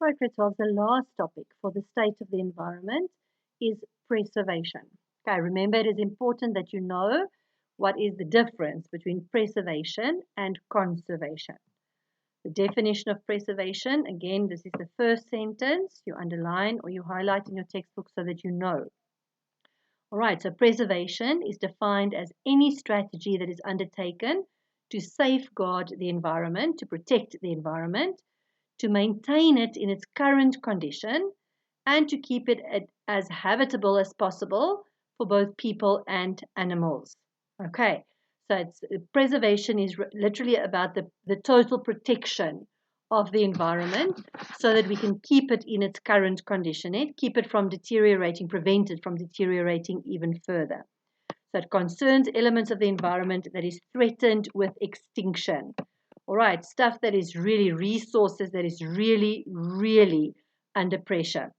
Right, grade 12, the last topic for the state of the environment is preservation. Okay, remember it is important that you know what is the difference between preservation and conservation. The definition of preservation, again, this is the first sentence. You underline or you highlight in your textbook so that you know. All right, so preservation is defined as any strategy that is undertaken to safeguard the environment, to protect the environment, to maintain it in its current condition, and to keep it as habitable as possible for both people and animals. Okay, so preservation is literally about the total protection of the environment so that we can keep it in its current condition, keep it from deteriorating, prevent it from deteriorating even further. So it concerns elements of the environment that is threatened with extinction. All right, stuff that is really resources that is really, really under pressure.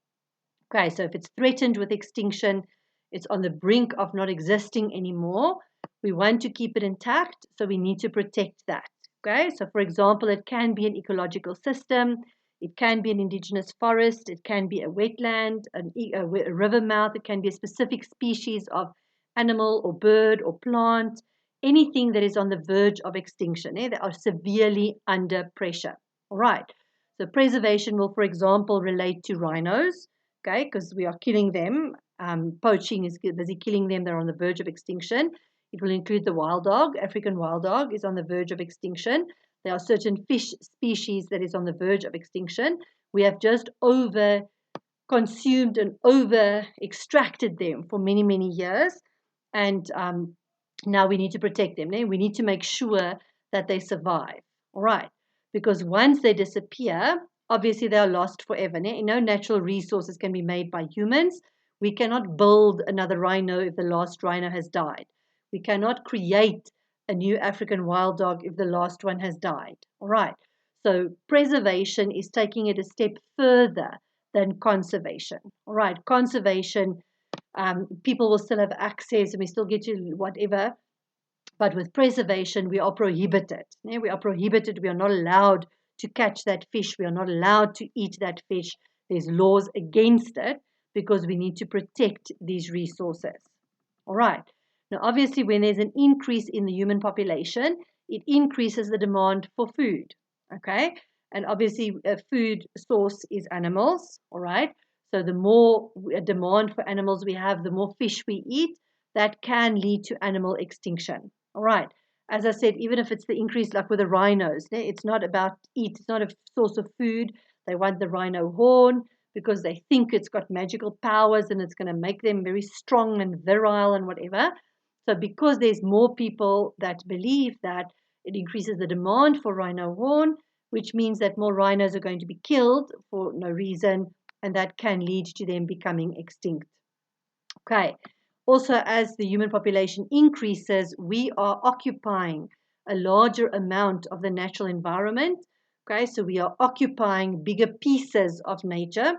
Okay, so if it's threatened with extinction, it's on the brink of not existing anymore. We want to keep it intact, so we need to protect that. Okay, so for example, it can be an ecological system, it can be an indigenous forest, it can be a wetland, a river mouth, it can be a specific species of animal or bird or plant, anything that is on the verge of extinction, that are severely under pressure. All right, so preservation will, for example, relate to rhinos, okay, because we are killing them. Poaching is busy killing them. They're on the verge of extinction. It will include the wild dog. African wild dog is on the verge of extinction. There are certain fish species that is on the verge of extinction. We have just over consumed and over extracted them for many, many years. And now we need to protect them. We need to make sure that they survive. All right. Because once they disappear, obviously they are lost forever. No natural resources can be made by humans. We cannot build another rhino if the last rhino has died. We cannot create a new African wild dog if the last one has died. All right. So preservation is taking it a step further than conservation. All right. Conservation, people will still have access and we still get to whatever. But with preservation, we are prohibited. We are prohibited. We are not allowed to catch that fish. We are not allowed to eat that fish. There's laws against it because we need to protect these resources. All right. Now, obviously, when there's an increase in the human population, it increases the demand for food. Okay. And obviously, a food source is animals. All right. So the more demand for animals we have, the more fish we eat, that can lead to animal extinction. All right. As I said, even if it's the increase, like with the rhinos, it's not about eat, it's not a source of food. They want the rhino horn because they think it's got magical powers and it's going to make them very strong and virile and whatever. So because there's more people that believe that, it increases the demand for rhino horn, which means that more rhinos are going to be killed for no reason, and that can lead to them becoming extinct. Okay. Also, as the human population increases, we are occupying a larger amount of the natural environment. Okay, so we are occupying bigger pieces of nature.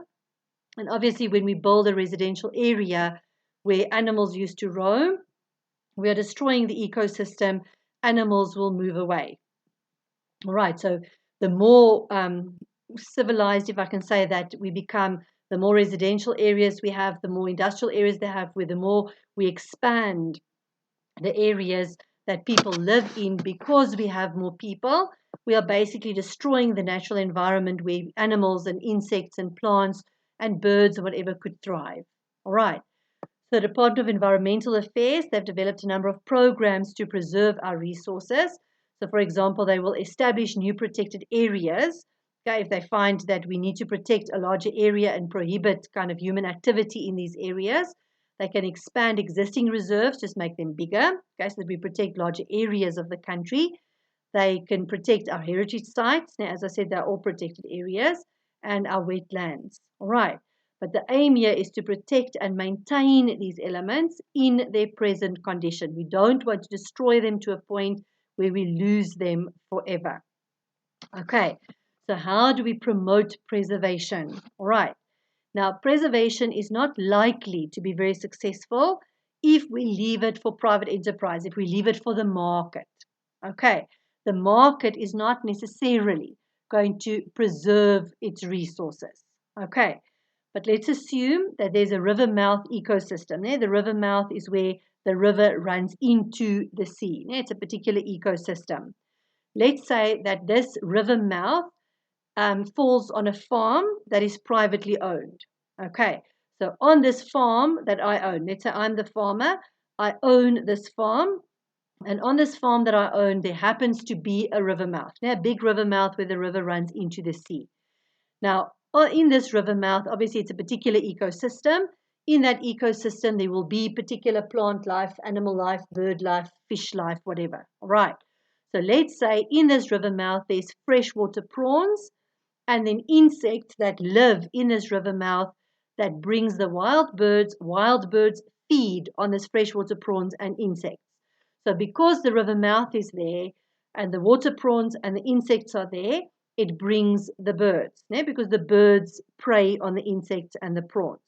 And obviously, when we build a residential area where animals used to roam, we are destroying the ecosystem. Animals will move away. All right, so the more civilized, if I can say that, we become, the more residential areas we have, the more industrial areas they have, the more we expand the areas that people live in. Because we have more people, we are basically destroying the natural environment where animals and insects and plants and birds or whatever could thrive. All right. So the Department of Environmental Affairs, they've developed a number of programs to preserve our resources. So for example, they will establish new protected areas. Okay, if they find that we need to protect a larger area and prohibit kind of human activity in these areas, they can expand existing reserves, just make them bigger, okay, so that we protect larger areas of the country. They can protect our heritage sites. Now, as I said, they're all protected areas, and our wetlands. All right. But the aim here is to protect and maintain these elements in their present condition. We don't want to destroy them to a point where we lose them forever. Okay, so how do we promote preservation? All right. Now, preservation is not likely to be very successful if we leave it for private enterprise, if we leave it for the market. Okay, the market is not necessarily going to preserve its resources. Okay, but let's assume that there's a river mouth ecosystem. The river mouth is where the river runs into the sea. It's a particular ecosystem. Let's say that this river mouth falls on a farm that is privately owned. Okay, so on this farm that I own, let's say I'm the farmer, I own this farm, and on this farm that I own, there happens to be a river mouth, a big river mouth where the river runs into the sea. Now, in this river mouth, obviously it's a particular ecosystem. In that ecosystem, there will be particular plant life, animal life, bird life, fish life, whatever. All right. So let's say in this river mouth, there's freshwater prawns and then insects that live in this river mouth that brings the wild birds. Wild birds feed on this freshwater prawns and insects. So because the river mouth is there and the water prawns and the insects are there, it brings the birds, because the birds prey on the insects and the prawns.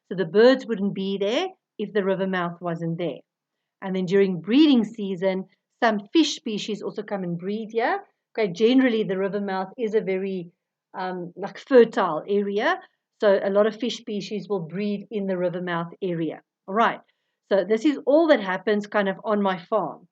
So the birds wouldn't be there if the river mouth wasn't there. And then during breeding season, some fish species also come and breed here. Okay, generally the river mouth is a very fertile area. So a lot of fish species will breed in the river mouth area. All right. So this is all that happens kind of on my farm.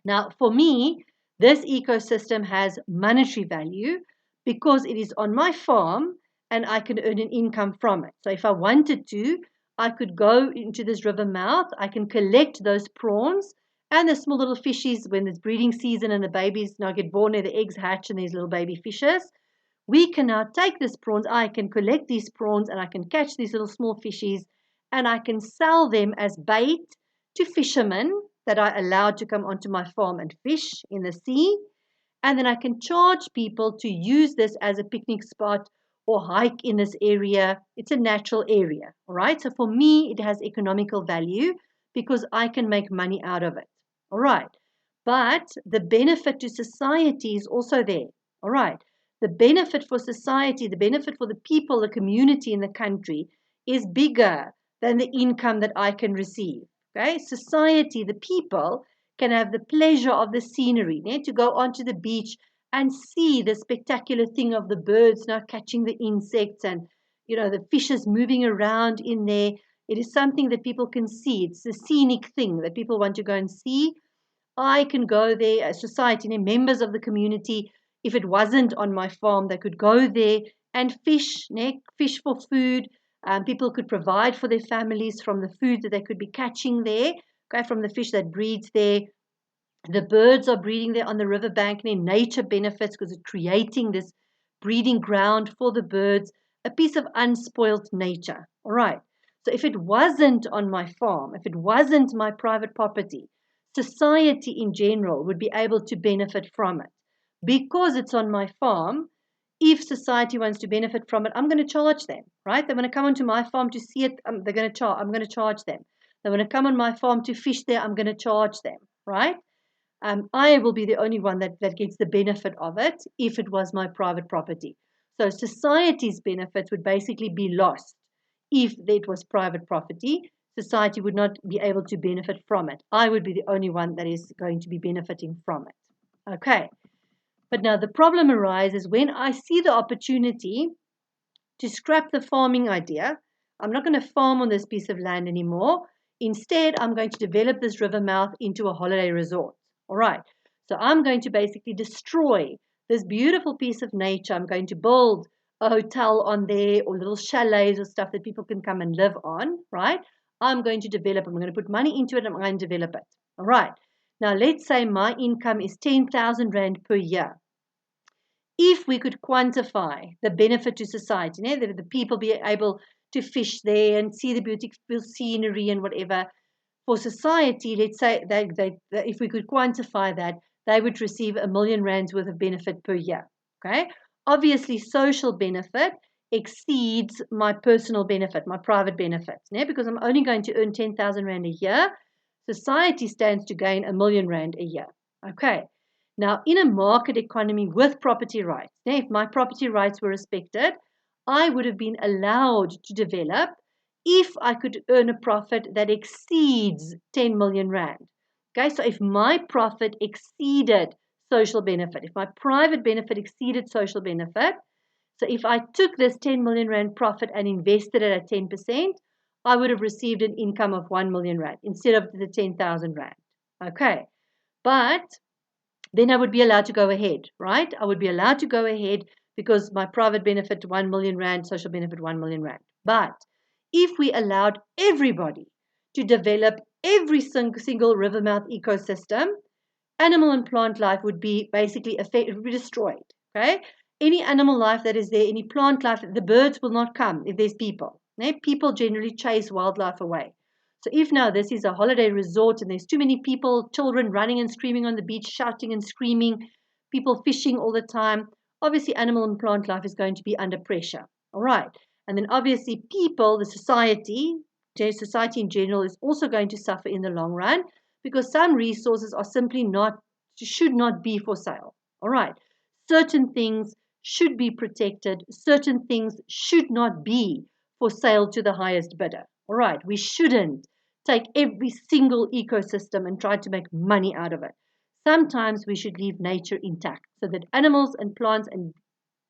Now, for me, this ecosystem has monetary value because it is on my farm and I can earn an income from it. So if I wanted to, I could go into this river mouth, I can collect those prawns and the small little fishies when it's breeding season and the babies now get born and the eggs hatch and these little baby fishes. We can now take these prawns, I can collect these prawns and I can catch these little small fishies and I can sell them as bait to fishermen that are allowed to come onto my farm and fish in the sea. And then I can charge people to use this as a picnic spot or hike in this area. It's a natural area, all right? So for me, it has economical value because I can make money out of it, all right? But the benefit to society is also there, all right? The benefit for society, the benefit for the people, the community in the country is bigger than the income that I can receive. Okay, society, the people can have the pleasure of the scenery, to go onto the beach and see the spectacular thing of the birds now catching the insects and, the fishes moving around in there. It is something that people can see. It's a scenic thing that people want to go and see. I can go there as society, members of the community. If it wasn't on my farm, they could go there and fish, fish for food. People could provide for their families from the food that they could be catching there, okay, from the fish that breeds there. The birds are breeding there on the riverbank. Nature benefits because it's creating this breeding ground for the birds, a piece of unspoiled nature. All right. So if it wasn't on my farm, if it wasn't my private property, society in general would be able to benefit from it. Because it's on my farm, if society wants to benefit from it, I'm going to charge them, right? They want to come onto my farm to see it, I'm going to charge them. They want to come on my farm to fish there, I'm going to charge them, right? I will be the only one that gets the benefit of it if it was my private property. So society's benefits would basically be lost if it was private property. Society would not be able to benefit from it. I would be the only one that is going to be benefiting from it. Okay. But now the problem arises when I see the opportunity to scrap the farming idea. I'm not going to farm on this piece of land anymore. Instead, I'm going to develop this river mouth into a holiday resort. All right. So I'm going to basically destroy this beautiful piece of nature. I'm going to build a hotel on there or little chalets or stuff that people can come and live on, right? I'm going to develop. I'm going to put money into it. I'm going to develop it. All right. Now, let's say my income is 10,000 Rand per year. If we could quantify the benefit to society, that the people be able to fish there and see the beautiful scenery and whatever, for society, let's say that if we could quantify that, they would receive R1 million worth of benefit per year. Okay, obviously social benefit exceeds my personal benefit, my private benefit, because I'm only going to earn 10,000 Rand a year. Society stands to gain R1 million a year. Okay. Now, in a market economy with property rights, if my property rights were respected, I would have been allowed to develop if I could earn a profit that exceeds 10 million Rand. Okay, so if my profit exceeded social benefit. If my private benefit exceeded social benefit, so if I took this 10 million rand profit and invested it at 10%, I would have received an income of 1 million rand instead of the 10,000 rand. Okay, but then I would be allowed to go ahead, right? I would be allowed to go ahead because my private benefit 1 million rand, social benefit 1 million rand. But if we allowed everybody to develop every single river mouth ecosystem, animal and plant life would be basically destroyed. Okay, any animal life that is there, any plant life, the birds will not come if there's people. Okay? People generally chase wildlife away. So if now this is a holiday resort and there's too many people, children running and screaming on the beach, shouting and screaming, people fishing all the time, obviously animal and plant life is going to be under pressure. All right. And then obviously people, the society in general is also going to suffer in the long run because some resources are simply should not be for sale. All right. Certain things should be protected. Certain things should not be for sale to the highest bidder. All right. We shouldn't take every single ecosystem and try to make money out of it. Sometimes we should leave nature intact so that animals and plants and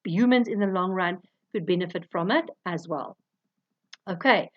humans in the long run could benefit from it as well. Okay,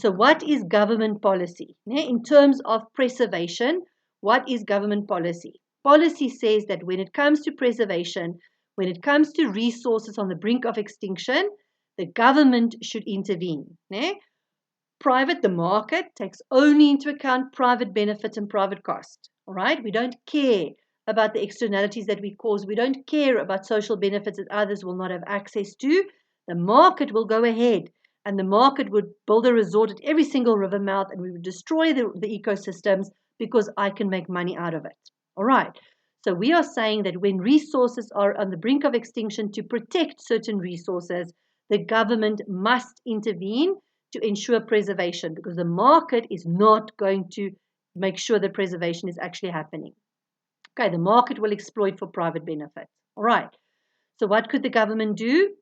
so what is government policy? In terms of preservation, what is government policy? Policy says that when it comes to preservation, when it comes to resources on the brink of extinction, the government should intervene. The market takes only into account private benefit and private cost. All right, we don't care about the externalities that we cause. We don't care about social benefits that others will not have access to. The market will go ahead and the market would build a resort at every single river mouth and we would destroy the ecosystems because I can make money out of it. All right. So we are saying that when resources are on the brink of extinction, to protect certain resources, the government must intervene to ensure preservation because the market is not going to make sure that preservation is actually happening. Okay, the market will exploit for private benefit. All right. So what could the government do?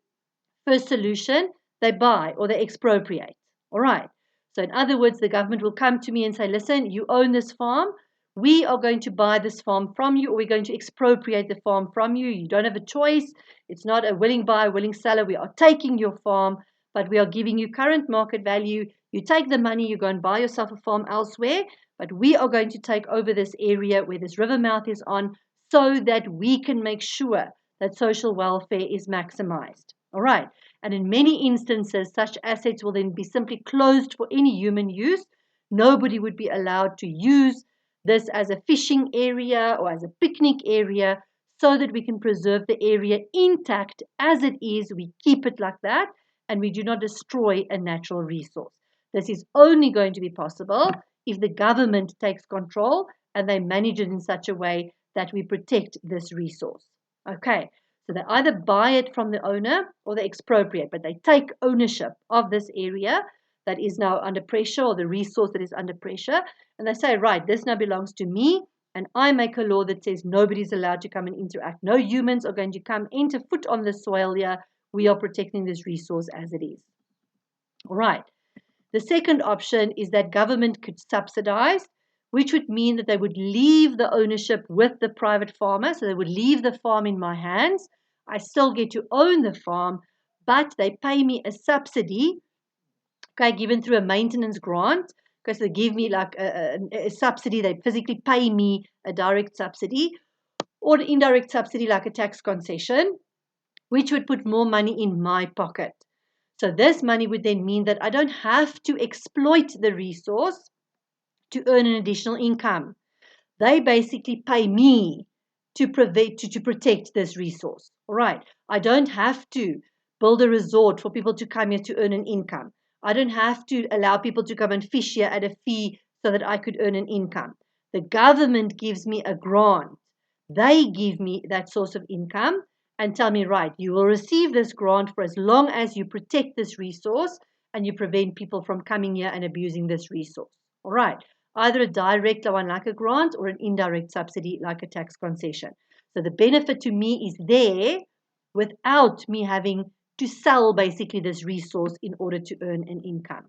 First solution, they buy or they expropriate. All right. So in other words, the government will come to me and say, listen, you own this farm. We are going to buy this farm from you or we're going to expropriate the farm from you. You don't have a choice. It's not a willing buyer, willing seller. We are taking your farm, but we are giving you current market value. You take the money, you go and buy yourself a farm elsewhere, but we are going to take over this area where this river mouth is on so that we can make sure that social welfare is maximized. All right. And in many instances, such assets will then be simply closed for any human use. Nobody would be allowed to use this as a fishing area or as a picnic area so that we can preserve the area intact as it is. We keep it like that and we do not destroy a natural resource. This is only going to be possible if the government takes control and they manage it in such a way that we protect this resource. Okay. So they either buy it from the owner or they expropriate, but they take ownership of this area that is now under pressure or the resource that is under pressure. And they say, right, this now belongs to me. And I make a law that says nobody's allowed to come and interact. No humans are going to come enter foot on the soil here. We are protecting this resource as it is. All right. The second option is that government could subsidize, which would mean that they would leave the ownership with the private farmer. So they would leave the farm in my hands. I still get to own the farm, but they pay me a subsidy, okay, given through a maintenance grant. Because they give me like a subsidy, they physically pay me a direct subsidy or an indirect subsidy like a tax concession, which would put more money in my pocket. So this money would then mean that I don't have to exploit the resource to earn an additional income. They basically pay me to protect this resource. All right. I don't have to build a resort for people to come here to earn an income. I don't have to allow people to come and fish here at a fee so that I could earn an income. The government gives me a grant. They give me that source of income and tell me, right, you will receive this grant for as long as you protect this resource and you prevent people from coming here and abusing this resource. All right. Either a direct one like a grant or an indirect subsidy like a tax concession. So the benefit to me is there without me having to sell basically this resource in order to earn an income.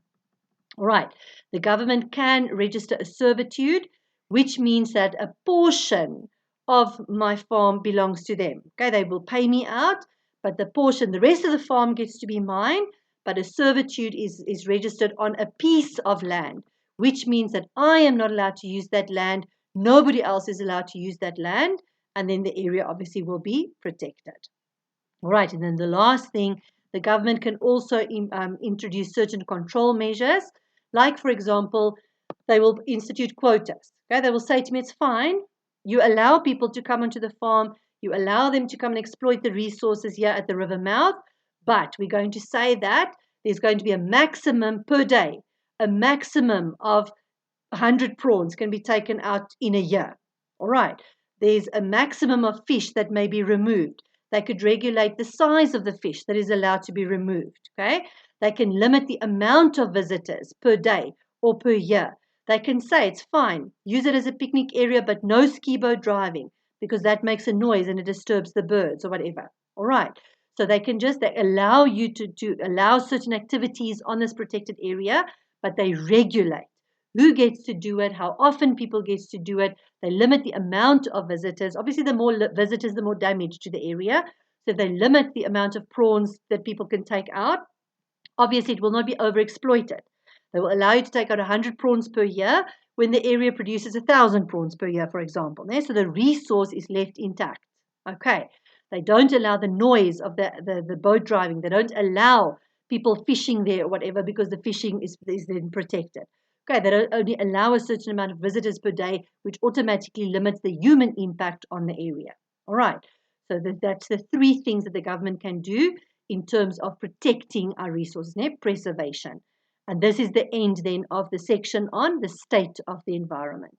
All right. The government can register a servitude, which means that a portion of my farm belongs to them. Okay, they will pay me out, but the rest of the farm gets to be mine, but a servitude is registered on a piece of land, which means that I am not allowed to use that land. Nobody else is allowed to use that land, and then the area obviously will be protected. All right, and then the last thing, the government can also introduce certain control measures, like, for example, they will institute quotas. Okay, they will say to me, it's fine. You allow people to come onto the farm. You allow them to come and exploit the resources here at the river mouth. But we're going to say that there's going to be a maximum per day, a maximum of 100 prawns can be taken out in a year. All right. There's a maximum of fish that may be removed. They could regulate the size of the fish that is allowed to be removed. Okay. They can limit the amount of visitors per day or per year. They can say it's fine, use it as a picnic area, but no ski boat driving because that makes a noise and it disturbs the birds or whatever. All right. So they allow you to allow certain activities on this protected area, but they regulate who gets to do it, how often people gets to do it. They limit the amount of visitors. Obviously, the more visitors, the more damage to the area. So if they limit the amount of prawns that people can take out, obviously it will not be overexploited. They will allow you to take out 100 prawns per year when the area produces 1,000 prawns per year, for example. So the resource is left intact. Okay. They don't allow the noise of the boat driving. They don't allow people fishing there or whatever because the fishing is then protected. Okay, they don't only allow a certain amount of visitors per day, which automatically limits the human impact on the area. All right. So that's the three things that the government can do in terms of protecting our resources, preservation. And this is the end then of the section on the state of the environment.